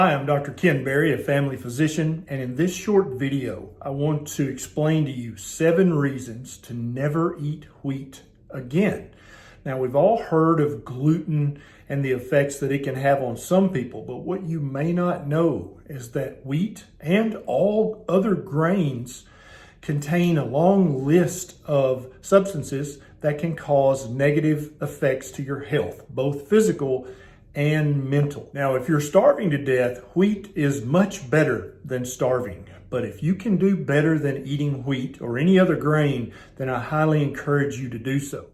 Hi, I'm Dr. Ken Berry, a family physician, and in this short video, I want to explain to you 7 reasons to never eat wheat again. Now, we've all heard of gluten and the effects that it can have on some people, but what you may not know is that wheat and all other grains contain a long list of substances that can cause negative effects to your health, both physical and mental. Now, if you're starving to death, wheat is much better than starving. But if you can do better than eating wheat or any other grain, then I highly encourage you to do so.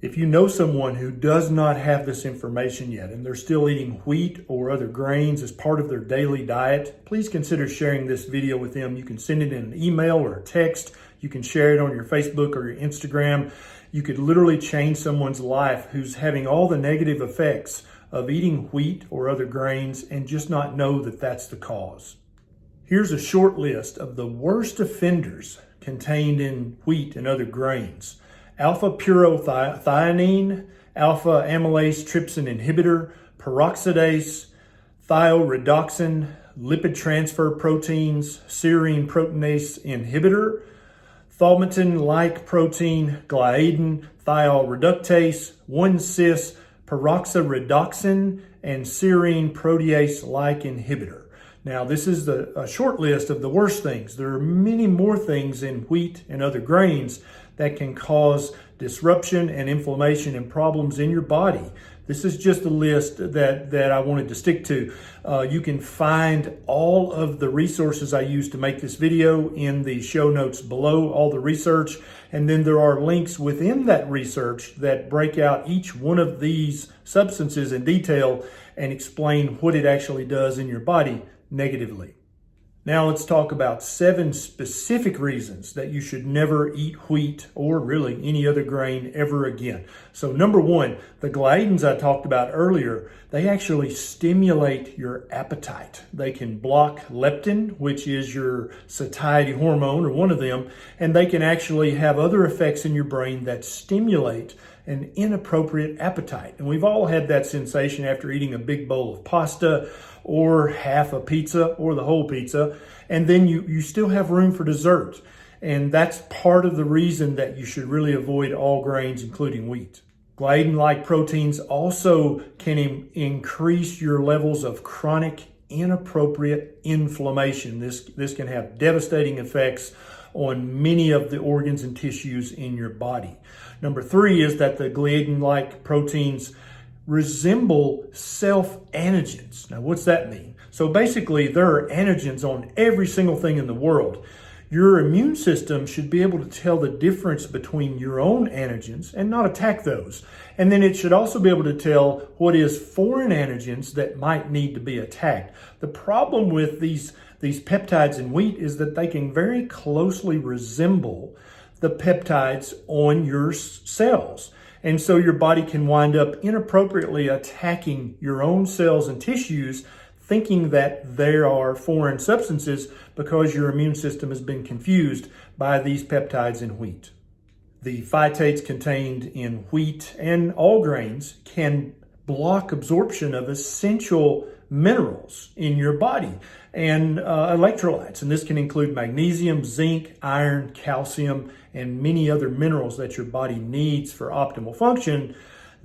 If you know someone who does not have this information yet and they're still eating wheat or other grains as part of their daily diet, please consider sharing this video with them. You can send it in an email or a text. You can share it on your Facebook or your Instagram. You could literally change someone's life who's having all the negative effects of eating wheat or other grains and just not know that that's the cause. Here's a short list of the worst offenders contained in wheat and other grains. Alpha-purothianine, alpha-amylase trypsin inhibitor, peroxidase, thioredoxin, lipid transfer proteins, serine proteinase inhibitor, thaumatin-like protein, gliadin, thioreductase, 1-cis-peroxiredoxin, and serine protease-like inhibitor. Now, this is a short list of the worst things. There are many more things in wheat and other grains that can cause disruption and inflammation and problems in your body. This is just a list that I wanted to stick to. You can find all of the resources I used to make this video in the show notes below, all the research. And then there are links within that research that break out each one of these substances in detail and explain what it actually does in your body negatively. Now let's talk about 7 specific reasons that you should never eat wheat or really any other grain ever again. So number 1, the gliadins I talked about earlier, they actually stimulate your appetite. They can block leptin, which is your satiety hormone or one of them, and they can actually have other effects in your brain that stimulate an inappropriate appetite. And we've all had that sensation after eating a big bowl of pasta or half a pizza or the whole pizza, and then you still have room for dessert. And that's part of the reason that you should really avoid all grains, including wheat. Gliadin-like proteins also can increase your levels of chronic inappropriate inflammation. This can have devastating effects on many of the organs and tissues in your body. Number 3 is that the gliadin-like proteins resemble self-antigens. Now, what's that mean? So basically, there are antigens on every single thing in the world. Your immune system should be able to tell the difference between your own antigens and not attack those. And then it should also be able to tell what is foreign antigens that might need to be attacked. The problem with these peptides in wheat is that they can very closely resemble the peptides on your cells. And so your body can wind up inappropriately attacking your own cells and tissues, thinking that there are foreign substances because your immune system has been confused by these peptides in wheat. The phytates contained in wheat and all grains can block absorption of essential minerals in your body and electrolytes. And this can include magnesium, zinc, iron, calcium, and many other minerals that your body needs for optimal function.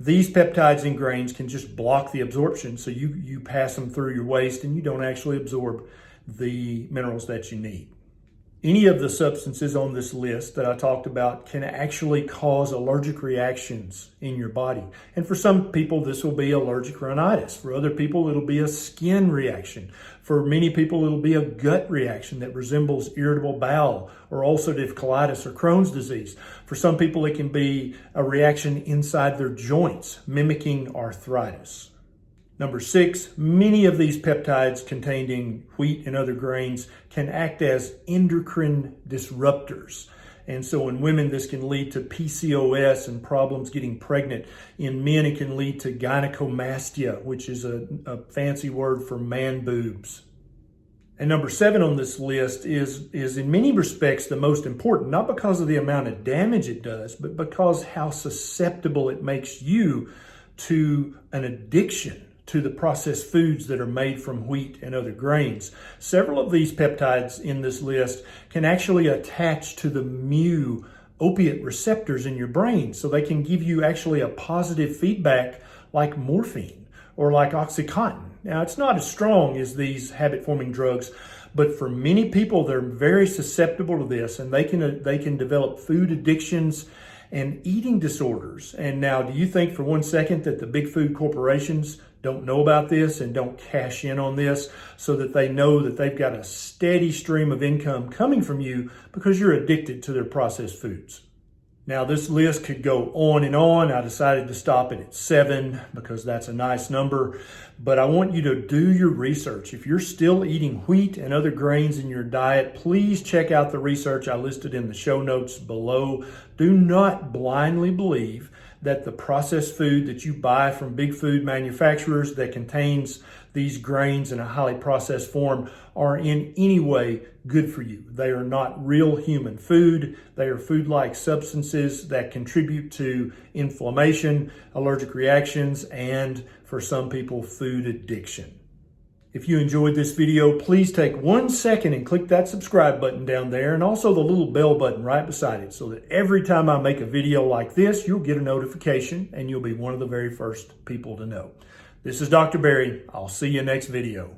These peptides in grains can just block the absorption, so you pass them through your waste and you don't actually absorb the minerals that you need. Any of the substances on this list that I talked about can actually cause allergic reactions in your body. And for some people, this will be allergic rhinitis. For other people, it'll be a skin reaction. For many people, it'll be a gut reaction that resembles irritable bowel or ulcerative colitis or Crohn's disease. For some people, it can be a reaction inside their joints, mimicking arthritis. Number 6, many of these peptides contained in wheat and other grains can act as endocrine disruptors. And so in women, this can lead to PCOS and problems getting pregnant. In men, it can lead to gynecomastia, which is a fancy word for man-boobs. And number 7 on this list is in many respects the most important, not because of the amount of damage it does, but because how susceptible it makes you to an addiction to the processed foods that are made from wheat and other grains. Several of these peptides in this list can actually attach to the mu opiate receptors in your brain, so they can give you actually a positive feedback like morphine or like Oxycontin. Now, it's not as strong as these habit-forming drugs, but for many people, they're very susceptible to this, and they can develop food addictions and eating disorders. And now, do you think for one second that the big food corporations don't know about this and don't cash in on this so that they know that they've got a steady stream of income coming from you because you're addicted to their processed foods? Now, this list could go on and on. I decided to stop it at 7 because that's a nice number, but I want you to do your research. If you're still eating wheat and other grains in your diet, please check out the research I listed in the show notes below. Do not blindly believe that the processed food that you buy from big food manufacturers that contains these grains in a highly processed form are in any way good for you. They are not real human food. They are food-like substances that contribute to inflammation, allergic reactions, and for some people, food addiction. If you enjoyed this video, please take 1 second and click that subscribe button down there and also the little bell button right beside it so that every time I make a video like this, you'll get a notification and you'll be one of the very first people to know. This is Dr. Berry. I'll see you next video.